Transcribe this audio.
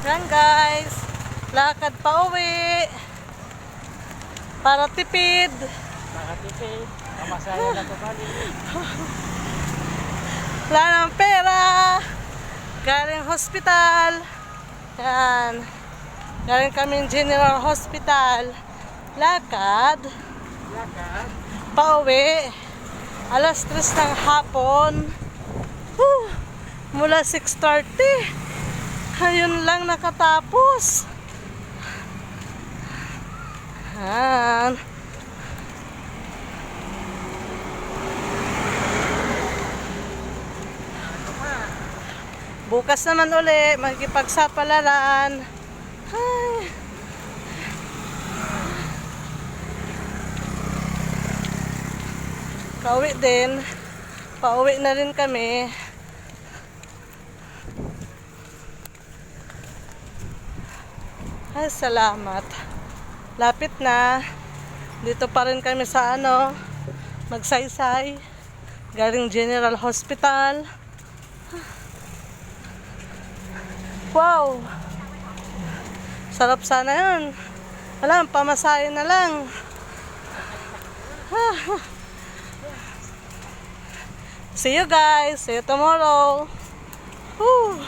Yan guys, lakad pa uwi para tipid. Nakatipid. Kamasaya na ito bali. Wala ng pera. Galing hospital. Yan. Galing kaming General Hospital. Lakad. Lakad. Pa uwi. Alas 3 ng hapon. Mula 6:30. Ayun lang nakatapos. Yan. Bukas naman uli, magkipagsapalaran. Ay. Pauwi din. Pauwi na rin kami. Ay, salamat. Lapit na. Dito pa rin kami sa Magsaysay. Galing General Hospital. Wow! Sarap sana yun. Wala, pamasahe na lang. See you guys. See you tomorrow. Woo!